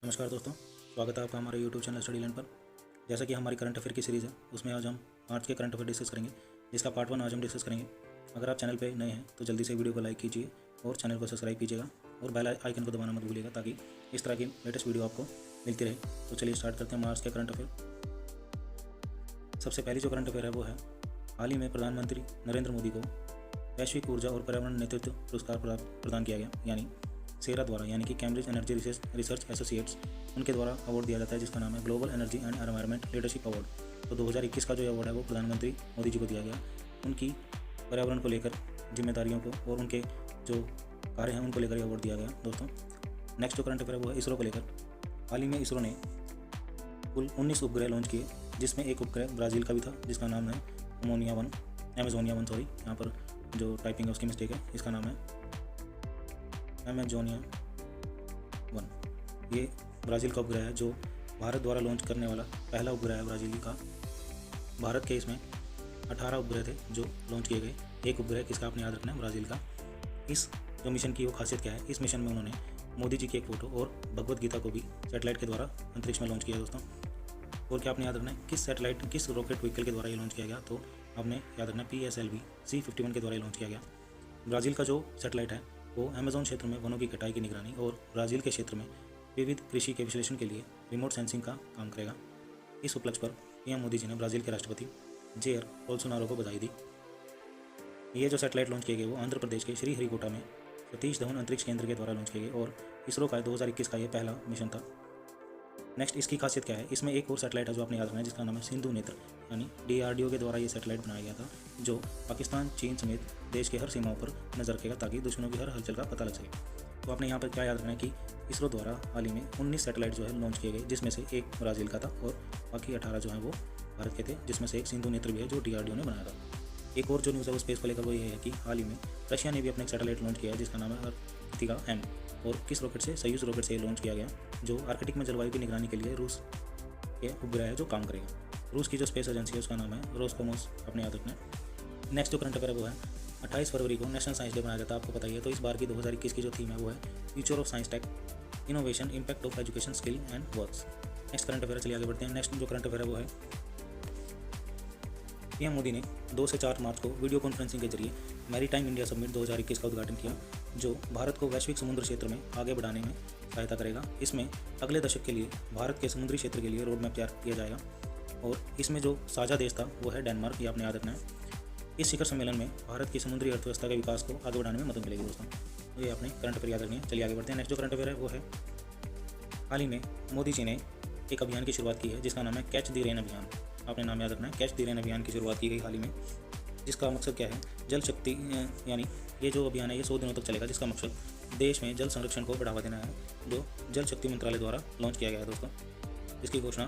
नमस्कार दोस्तों, स्वागत है आपका हमारे YouTube चैनल स्टडी लैंड पर। जैसा कि हमारी करंट अफेयर की सीरीज़ है, उसमें आज हम मार्च के करंट अफेयर डिस्कस करेंगे, जिसका पार्ट 1 आज हम डिस्कस करेंगे। अगर आप चैनल पे नए हैं तो जल्दी से वीडियो को लाइक कीजिए और चैनल को सब्सक्राइब कीजिएगा और बेल आइकन को दबाना मत भूलिएगा, ताकि इस तरह की लेटेस्ट वीडियो आपको मिलती रहे। तो चलिए स्टार्ट करते हैं मार्च के करंट अफेयर। सबसे पहली जो करंट अफेयर है वो है, हाल ही में प्रधानमंत्री नरेंद्र मोदी को वैश्विक ऊर्जा और पर्यावरण नेतृत्व पुरस्कार प्रदान किया गया, यानी सेरा द्वारा, यानी कि कैम्ब्रिज एनर्जी रिसर्च एसोसिएट्स, उनके द्वारा अवार्ड दिया जाता है, जिसका नाम है global energy and environment leadership award. तो 2021 का जो अवार्ड है वो प्रधानमंत्री मोदी जी को दिया गया, उनकी पर्यावरण को लेकर जिम्मेदारियों को और उनके जो कार्य हैं उनको लेकर ये अवार्ड दिया गया दोस्तों। नेक्स्ट जो करंट अफेयर है वो है इसरो को लेकर। हाल ही में इसरो ने कुल 19 उपग्रह लॉन्च किए, जिसमें एक उपग्रह ब्राज़ील का भी था, जिसका नाम है अमेजोनिया 1, सॉरी, यहाँ पर जो टाइपिंग है उसकी मिस्टेक है, इसका नाम है अमेजोनिया 1। ये ब्राज़ील का उपग्रह है जो भारत द्वारा लॉन्च करने वाला पहला उपग्रह है ब्राज़ील का। भारत के इसमें 18 उपग्रह थे जो लॉन्च किए गए, एक उपग्रह किसका आपने याद रखना है, ब्राज़ील का। इस जो मिशन की वो खासियत क्या है, इस मिशन में उन्होंने मोदी जी की एक फ़ोटो और भगवत गीता को भी सैटेलाइट के द्वारा अंतरिक्ष में लॉन्च किया दोस्तों। और क्या आपने याद रखना है, किस रॉकेट व्हीकल के द्वारा ये लॉन्च किया गया, तो आपने याद रखना है PSLV C-51 के द्वारा ये लॉन्च किया गया। ब्राज़ील का जो सैटेलाइट है वो अमेज़न क्षेत्र में वनों की कटाई की निगरानी और ब्राज़ील के क्षेत्र में विविध कृषि के विश्लेषण के लिए रिमोट सेंसिंग का काम करेगा। इस उपलक्ष्य पर पीएम मोदी जी ने ब्राज़ील के राष्ट्रपति जेयर बोल्सोनारो को बधाई दी। ये जो सैटेलाइट लॉन्च किए गए वो आंध्र प्रदेश के श्रीहरिकोटा में सतीश धवन अंतरिक्ष केंद्र के द्वारा लॉन्च किए गए और इसरो का 2021 का ये पहला मिशन था। नेक्स्ट इसकी खासियत क्या है, इसमें एक और सैटेलाइट है जो आपने याद रखना है, जिसका नाम है सिंधु नेत्र, यानी DRDO के द्वारा ये सैटेलाइट बनाया गया था, जो पाकिस्तान, चीन समेत देश के हर सीमाओं पर नजर रखेगा, ताकि दुश्मनों की हर हलचल का पता लग सके। तो आपने यहाँ पर क्या याद रखना है कि इसरो द्वारा हाल ही में 19 सैटेलाइट जो है लॉन्च किए गए, जिसमें से एक ब्राज़ील का था और बाकी 18 जो है वो भारत के थे, जिसमें से एक सिंधु नेत्र भी है जो DRDO ने बनाया था। एक और जो न्यूज़ है वो स्पेस को लेकर वो ये है कि हाल ही में रशिया ने भी अपना एक सैटेलाइट लॉन्च किया है, जिसका नाम है अर्तिका M, और किस रॉकेट से, सोयूज़ रॉकेट से लॉन्च किया गया, जो आर्कटिक में जलवायु की निगरानी के लिए रूस के उपग्रह है जो काम करेगा। रूस की जो स्पेस एजेंसी है उसका नाम है रोसकोमोस, अपने याद रखना है। नेक्स्ट जो करंट अफेयर है वो है 28 फरवरी को नेशनल साइंस डे मनाया जाता है, आपको पता ही है। तो इस बार की 2021 की जो थीम है वो है future of science tech innovation impact of education skill and works. Next current affair, चलिए आगे बढ़ते हैं। नेक्स्ट जो करंट अफेयर है वो है, पीएम मोदी ने 2 से 4 मार्च को वीडियो कॉन्फ्रेंसिंग के जरिए मैरीटाइम इंडिया समिट 2021 का उद्घाटन किया, जो भारत को वैश्विक समुद्र क्षेत्र में आगे बढ़ाने में सहायता करेगा। इसमें अगले दशक के लिए भारत के समुद्री क्षेत्र के लिए रोड मैप तैयार किया जाएगा और इसमें जो साझा देश था वो है डेनमार्क, ये आपने याद रखना है। इस शिखर सम्मेलन में भारत की समुद्री अर्थव्यवस्था के विकास को आगे बढ़ाने में मदद मिलेगी दोस्तों। तो ये आपने करंट अफेयर याद रखनी है। चलिए आगे बढ़ते हैं। नेक्स्ट जो करंट अफेयर है वो है, हाल ही में मोदी जी ने एक अभियान की शुरुआत की है, जिसका नाम है कैच द रेन अभियान। आपने नाम याद रखना है, कैच द रेन अभियान की शुरुआत की गई हाल ही में, जिसका मकसद क्या है, जल शक्ति, यानी ये जो अभियान है ये 100 दिनों तक चलेगा, जिसका मकसद देश में जल संरक्षण को बढ़ावा देना है, जो जल शक्ति मंत्रालय द्वारा लॉन्च किया गया है दोस्तों, जिसकी घोषणा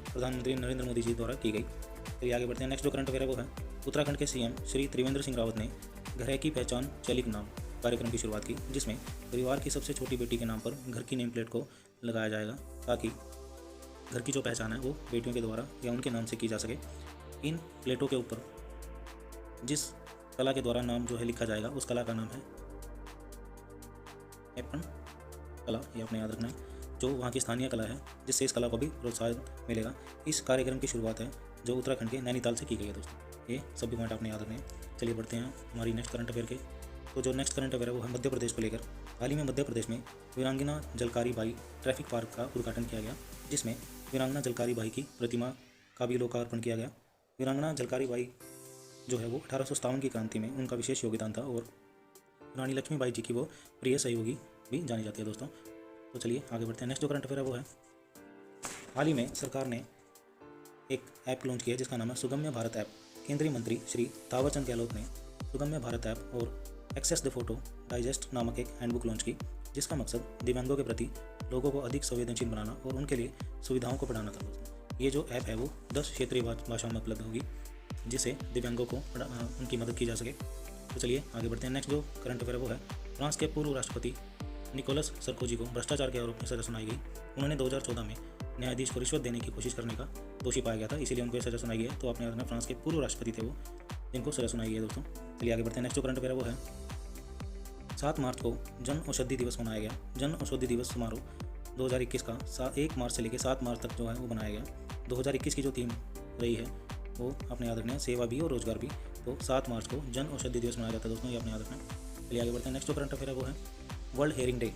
प्रधानमंत्री नरेंद्र मोदी जी द्वारा की गई। तो आगे बढ़ते हैं। नेक्स्ट जो करंट अफेयर है वो है, उत्तराखंड के CM श्री त्रिवेंद्र सिंह रावत ने घर है की पहचान चलिक नाम कार्यक्रम की शुरुआत की, जिसमें परिवार की सबसे छोटी बेटी के नाम पर घर की नेम प्लेट को लगाया जाएगा, ताकि घर की जो पहचान है वो बेटियों के द्वारा या उनके नाम से की जा सके। इन प्लेटों के ऊपर जिस कला के द्वारा नाम जो है लिखा जाएगा, उस कला का नाम है एपन कला, ये आपने याद रखना है, जो वहाँ की स्थानीय कला है, जिससे इस कला को भी प्रोत्साहन मिलेगा। इस कार्यक्रम की शुरुआत है जो उत्तराखंड के नैनीताल से की गई है दोस्तों। ये सभी पॉइंट आपने याद रखने हैं। चलिए बढ़ते हैं हमारी नेक्स्ट करंट अफेयर के। तो जो नेक्स्ट करंट अफेयर है वो है मध्य प्रदेश को लेकर। हाल ही में मध्य प्रदेश में वीरांगना जलकारी बाई ट्रैफिक पार्क का उद्घाटन किया गया, जिसमें वीरांगना जलकारी बाई की प्रतिमा का भी लोकार्पण किया गया। वीरांगना जलकारी बाई जो है वो 1857 की क्रांति में उनका विशेष योगदान था और रानी लक्ष्मीबाई जी की वो प्रिय सहयोगी भी जानी जाती है दोस्तों। तो चलिए आगे बढ़ते हैं। नेक्स्ट जो करंट अफेयर है वो है, हाल ही में सरकार ने एक ऐप लॉन्च किया है, जिसका नाम है सुगम्य भारत ऐप। केंद्रीय मंत्री श्री थावरचंद गहलोत ने सुगम्य भारत ऐप और एक्सेस द फोटो डाइजेस्ट नामक एक हैंडबुक लॉन्च की, जिसका मकसद दिव्यांगों के प्रति लोगों को अधिक संवेदनशील बनाना और उनके लिए सुविधाओं को बढ़ाना था दोस्तों। ये जो ऐप है वो 10 क्षेत्रीय भाषाओं में उपलब्ध होगी, जिससे दिव्यांगों को उनकी मदद की जा सके। तो चलिए आगे बढ़ते हैं। नेक्स्ट जो करंट अफेयर वो है, फ्रांस के पूर्व राष्ट्रपति निकोलस सरकोजी को भ्रष्टाचार के आरोप में सजा सुनाई गई। उन्होंने 2014 में न्यायाधीश को रिश्वत देने की कोशिश करने का दोषी पाया गया था, इसीलिए उनको सजा सुनाई गई है। तो आपने याद रखना, फ्रांस के पूर्व राष्ट्रपति थे वो, जिनको सजा सुनाई गई है दोस्तों। चलिए आगे बढ़ते हैं। नेक्स्ट जो करंट अफेयर वो है, 7 मार्च को जन औषधि दिवस मनाया गया। जन औषधि दिवस समारोह 2021 का 1 मार्च से लेकर 7 मार्च तक जो है वो बनाया गया। 2021 की जो थीम रही है वो आपने याद रखना है, सेवा भी और रोजगार भी। तो 7 मार्च को जन औषधि दिवस मनाया जाता है दोस्तों, ये आपने याद रखना है। चलिए आगे बढ़ते हैं। नेक्स्ट जो करंट अफेयर है वो है वर्ल्ड हेयरिंग डे।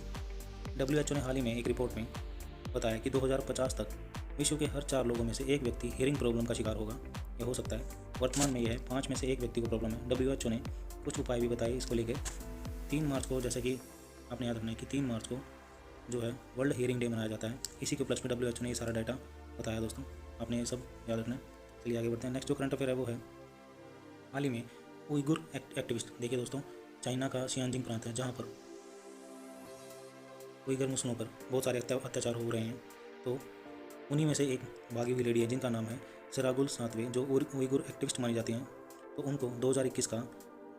WHO ने हाल ही में एक रिपोर्ट में बताया कि 2050 तक विश्व के हर 4 लोगों में से एक व्यक्ति हियरिंग प्रॉब्लम का शिकार होगा या हो सकता है। वर्तमान में यह है 5 में से 1 व्यक्ति को प्रॉब्लम है। WHO ने कुछ उपाय भी बताए इसको लेकर। 3 मार्च को, जैसे कि आपने याद रखना है कि 3 मार्च को जो है वर्ल्ड हियरिंग डे मनाया जाता है। इसी के उपलक्ष्य में WHO ने ये सारा डाटा बताया दोस्तों, आपने ये सब याद रखना है। चलिए आगे बढ़ते हैं। नेक्स्ट जो करंट अफेयर है वो है हाल ही में उइगुर एक्टिविस्ट। देखिए दोस्तों, चाइना का शियांजिंग प्रांत है जहाँ पर उइगर मुस्लिमों पर बहुत सारे अत्याचार हो रहे हैं। तो उन्हीं में से एक भागी हुई लेडी है जिनका नाम है सिरागुल सातवे, जो उइगर एक्टिविस्ट मानी जाती हैं। तो उनको 2021 का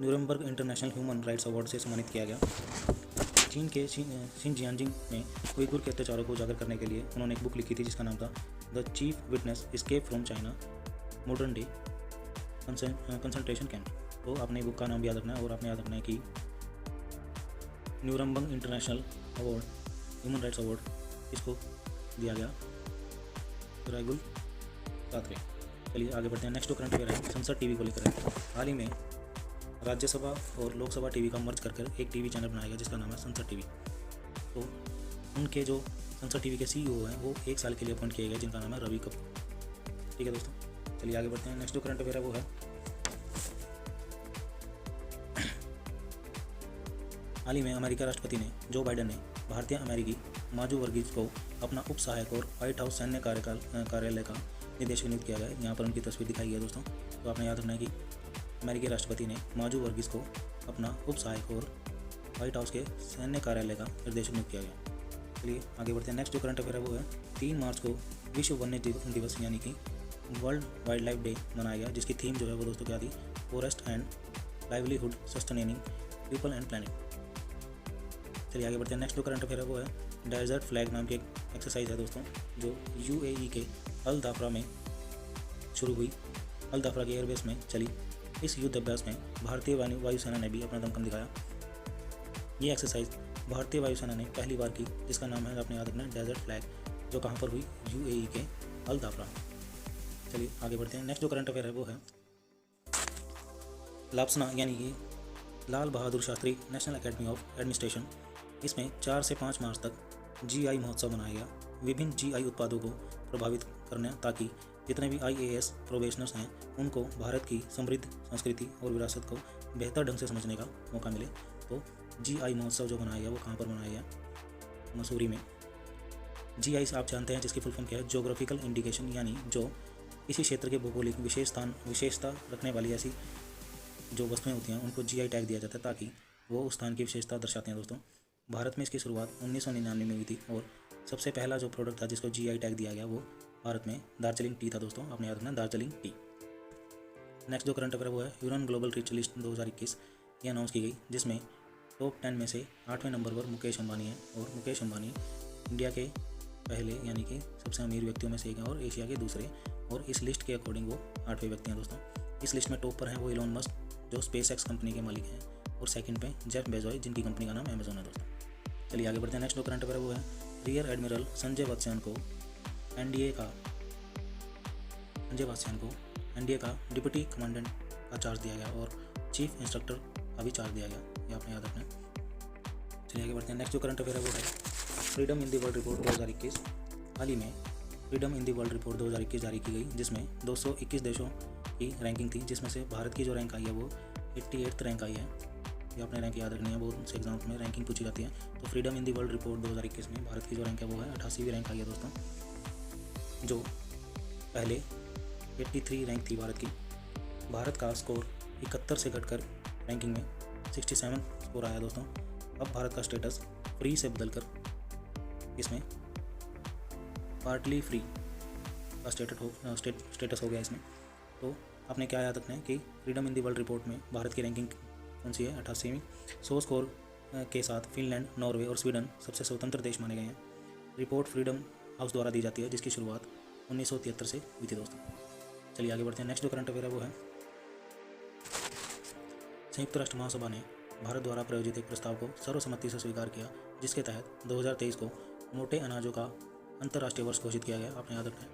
Nuremberg international human rights award से सम्मानित किया गया। चीन के शिनजियांजिंग में उइगर के अत्याचारों को उजागर करने के लिए उन्होंने एक बुक लिखी थी जिसका नाम था the chief witness escape from China modern day concentration camp. तो आपने बुक का नाम याद रखना है और आपने याद रखना है कि Nuremberg international award, human rights award इसको दिया गया राइगुल सातवे। चलिए आगे बढ़ते हैं। नेक्स्ट जो करंट अफेयर है संसद टीवी को लेकर है। हाल ही में राज्यसभा और लोकसभा टीवी का मर्ज कर एक टीवी चैनल बनाया गया जिसका नाम है संसद टीवी। तो उनके जो संसद टीवी के CEO हैं वो 1 साल के लिए अपॉइंट किए गए जिनका नाम है रवि कपूर। ठीक है दोस्तों, चलिए आगे बढ़ते हैं। नेक्स्ट जो करंट अफेयर है वो है हाल ही में अमेरिका राष्ट्रपति ने जो बाइडेन ने भारतीय अमेरिकी माजू वर्गीज को अपना उप सहायक और व्हाइट हाउस सैन्य कार्यालय का निदेशक नियुक्त किया गया है। यहाँ पर उनकी तस्वीर दिखाई गई है दोस्तों। तो आपने याद रखना है कि अमेरिकी राष्ट्रपति ने माजू वर्गीज को अपना उप सहायक और व्हाइट हाउस के सैन्य कार्यालय का निर्देशक नियुक्त किया गया। चलिए आगे बढ़ते हैं। नेक्स्ट जो करंट अफेयर है वो है 3 मार्च को विश्व वन्य जीव दिवस यानी कि वर्ल्ड वाइल्ड लाइफ डे मनाया गया, जिसकी थीम जो है वो दोस्तों क्या थी, forest and livelihood sustaining people and planet. चलिए आगे बढ़ते हैं। नेक्स्ट जो करंट अफेयर है वो है डेजर्ट फ्लैग नाम की एक एक्सरसाइज है दोस्तों, जो UAE के अल दाफरा में शुरू हुई। अल दाफरा के एयरबेस में चली इस युद्ध अभ्यास में भारतीय वायुसेना ने भी अपना दमखम दिखाया। ये एक्सरसाइज भारतीय वायुसेना ने पहली बार की, जिसका नाम है आपने याद रखना डेजर्ट फ्लैग, जो कहाँ पर हुई, UAE के अल दाफरा। चलिए आगे बढ़ते हैं। नेक्स्ट जो करंट अफेयर है वो है लापसना यानी कि Lal Bahadur Shastri national academy of administration. इसमें 4 से 5 मार्च तक GI महोत्सव मनाया गया। विभिन्न GI उत्पादों को प्रभावित करने ताकि जितने भी IAS प्रोबेशनर्स हैं उनको भारत की समृद्ध संस्कृति और विरासत को बेहतर ढंग से समझने का मौका मिले। तो GI महोत्सव जो मनाया गया वो कहाँ पर मनाया गया, मसूरी में। GI आप जानते हैं जिसकी फुल फॉर्म क्या है, जोग्राफिकल इंडिकेशन, यानी जो किसी क्षेत्र के भौगोलिक विशेषता रखने वाली ऐसी जो वस्तुएं होती हैं उनको GI टैग दिया जाता है ताकि वो उस स्थान की विशेषता दर्शाते हैं दोस्तों। भारत में इसकी शुरुआत 1999 में हुई थी और सबसे पहला जो प्रोडक्ट था जिसको GI टैग दिया गया वो भारत में दार्जिलिंग टी था दोस्तों, आपने याद रखना दार्जिलिंग टी। नेक्स्ट जो करंट अफेयर वो है यूरन ग्लोबल रिच लिस्ट 2021, ये अनाउंस की गई, जिसमें टॉप 10 में से 8वें नंबर पर मुकेश अंबानी है। और मुकेश अंबानी इंडिया के पहले यानी कि सबसे अमीर व्यक्तियों में से एक है और एशिया के दूसरे, और इस लिस्ट के अकॉर्डिंग वो 8वें व्यक्ति हैं दोस्तों। इस लिस्ट में टॉप पर हैं वो इलॉन मस्क जो SpaceX कंपनी के मालिक हैं, और सेकंड पे जेफ बेजोस जिनकी कंपनी का नाम अमेजोन है दोस्तों। चलिए आगे बढ़ते हैं। नेक्स्ट जो करंट अफेयर वो है रियर एडमिरल संजय वात्स्यायन को एनडीए का डिप्टी कमांडेंट का चार्ज दिया गया और चीफ इंस्ट्रक्टर का भी चार्ज दिया गया, ये आपने याद रखना है। चलिए आगे बढ़ते हैं। नेक्स्ट जो करंट अफेयर है वो है freedom in the world report 2021। हाल ही में freedom in the world report 2021 जारी की गई, जिसमें 221 देशों की रैंकिंग थी, जिसमें से भारत की जो रैंक आई है वो 88th रैंक आई है। ये अपने रैंक याद रखनी है, बहुत से एग्जाम्स में रैंकिंग पूछी जाती है। तो freedom in the world report 2021 में भारत की जो रैंक है वो है 88वीं रैंक आई है दोस्तों, जो पहले 83 रैंक थी भारत की। भारत का स्कोर 71 से घटकर रैंकिंग में 67 स्कोर आया दोस्तों। अब भारत का स्टेटस फ्री से बदलकर इसमें पार्टली फ्री का स्टेटस हो गया इसमें। तो आपने क्या याद रखना है कि freedom in the world report में भारत की रैंकिंग कौन सी है, 88वीं। 100 स्कोर के साथ फिनलैंड, नॉर्वे और स्वीडन सबसे स्वतंत्र देश माने गए हैं। रिपोर्ट फ्रीडम हाउस द्वारा दी जाती है, जिसकी शुरुआत 1973 से हुई थी दोस्तों। चलिए आगे बढ़ते हैं। नेक्स्ट जो करंट अफेयर है वो है संयुक्त राष्ट्र महासभा ने भारत द्वारा प्रायोजित एक प्रस्ताव को सर्वसम्मति से स्वीकार किया, जिसके तहत 2023 को मोटे अनाजों का अंतर्राष्ट्रीय वर्ष घोषित किया गया। आपने याद रखना है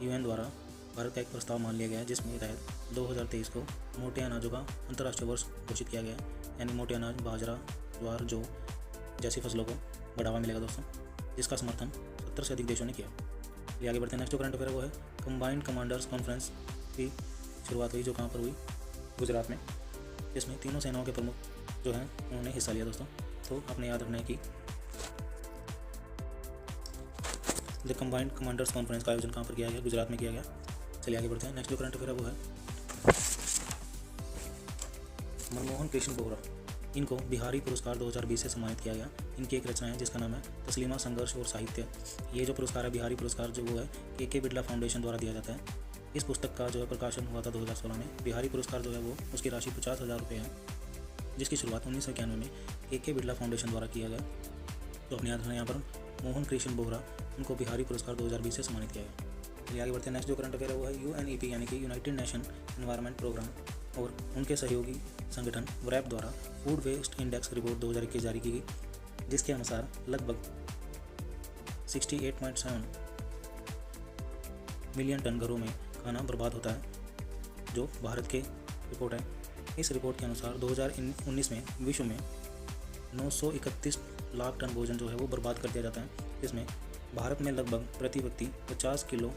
UN द्वारा भारत का एक प्रस्ताव मान लिया गया है जिसमें तहत 2023 को मोटे अनाजों का अंतर्राष्ट्रीय वर्ष घोषित किया गया है। यानी मोटे अनाज, बाजरा, ज्वार, जौ जैसी फसलों को बढ़ावा मिलेगा दोस्तों, जिसका समर्थन 70 से अधिक देशों ने किया। ये आगे बढ़ते हैं। नेक्स्ट जो करंट अफेयर है वो है कंबाइंड कमांडर्स कॉन्फ्रेंस की शुरुआत हुई, जो कहाँ पर हुई, गुजरात में, जिसमें तीनों सेनाओं के प्रमुख जो हैं उन्होंने हिस्सा लिया दोस्तों। तो आपने याद रखना है कि द कंबाइंड कमांडर्स कॉन्फ्रेंस का आयोजन कहाँ पर किया गया, गुजरात में किया गया। चलिए आगे बढ़ते हैं। नेक्स्ट जो करंट अफेयर है वो है मनमोहन कृष्ण बोहरा, इनको बिहारी पुरस्कार 2020 से सम्मानित किया गया। इनकी एक रचना है जिसका नाम है तस्लीमा संघर्ष और साहित्य। ये जो पुरस्कार है, बिहारी पुरस्कार, जो वो है के बिरला फाउंडेशन द्वारा दिया जाता है। इस पुस्तक का जो है प्रकाशन हुआ था 2016 में। बिहारी पुरस्कार जो है वो उसकी राशि 50,000 रुपये है, जिसकी शुरुआत 1991 में के बिरला फाउंडेशन द्वारा किया गया। तो अपने याद रखना यहाँ पर मोहन कृष्ण बोहरा, उनको बिहारी पुरस्कार 2020 से सम्मानित किया गया। चलिए आगे बढ़ते हैं। नेक्स्ट जो करंट अफेयर है वो है UNEP यानी कि यूनाइटेड नेशन एनवायरनमेंट प्रोग्राम और उनके सहयोगी संगठन WRAP द्वारा फूड वेस्ट इंडेक्स रिपोर्ट 2021 जारी की गई, जिसके अनुसार लगभग 68.7 मिलियन टन घरों में खाना बर्बाद होता है, जो भारत के रिपोर्ट है। इस रिपोर्ट के अनुसार 2019 में विश्व में 931 लाख टन भोजन जो है वो बर्बाद कर दिया जाता है, जिसमें भारत में लगभग प्रति व्यक्ति 50 किलो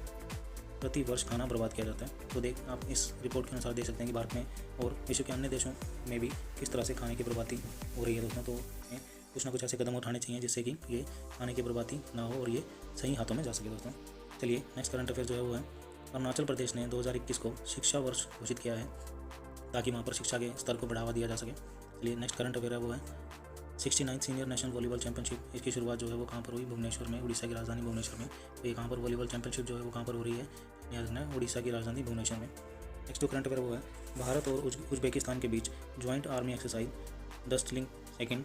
प्रति वर्ष खाना बर्बाद किया जाता है। तो आप इस रिपोर्ट के अनुसार देख सकते हैं कि भारत में और विश्व के अन्य देशों में भी किस तरह से खाने की बर्बादी हो रही है दोस्तों। तो कुछ ना कुछ ऐसे कदम उठाने चाहिए जिससे कि ये खाने की बर्बादी ना हो और ये सही हाथों में जा सके दोस्तों। चलिए नेक्स्ट करंट अफेयर जो है वो है अरुणाचल प्रदेश ने 2021 को शिक्षा वर्ष घोषित किया है, ताकि वहाँ पर शिक्षा के स्तर को बढ़ावा दिया जा सके। चलिए नेक्स्ट करंट अफेयर है वो है 69 सीनियर नेशनल वॉलीबॉल चैंपियनशिप। इसकी शुरुआत जो है वो कहाँ पर हुई, भुवनेश्वर में, उड़ीसा की राजधानी भुवनेश्वर में। तो ये कहाँ पर वॉलीबॉल चैंपियनशिप जो है वो कहाँ पर हो रही है, याद रखना है, उड़ीसा की राजधानी भुवनेश्वर में। नेक्स्ट जो करंट अफेयर वो है भारत और उज्बेकिस्तान के बीच ज्वाइंट आर्मी एक्सरसाइज डस्टलिंग सेकेंड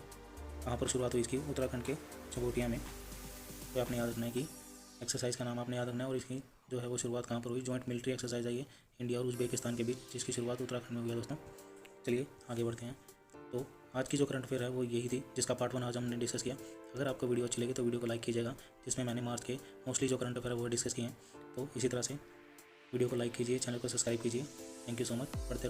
कहाँ पर शुरुआत हुई इसकी, उत्तराखंड के चकोटिया में। तो आपने याद रखना है कि एक्सरसाइज का नाम आपने याद रखना है और इसकी जो है वो शुरुआत कहाँ पर हुई, ज्वाइंट मिलिट्री एक्सरसाइज आई है इंडिया और उज्बेकिस्तान के बीच, जिसकी शुरुआत उत्तराखंड में हुई है दोस्तों। चलिए आगे बढ़ते हैं। तो आज की जो करंट अफेयर है वो यही थी, जिसका पार्ट 1 आज हमने डिस्कस किया। अगर आपको वीडियो अच्छी लगी तो वीडियो को लाइक कीजिएगा, जिसमें मैंने मार्च के मोस्टली जो करंट अफेयर है वो डिस्कस किए हैं। तो इसी तरह से वीडियो को लाइक कीजिए, चैनल को सब्सक्राइब कीजिए। थैंक यू सो मच, पढ़ते रहो।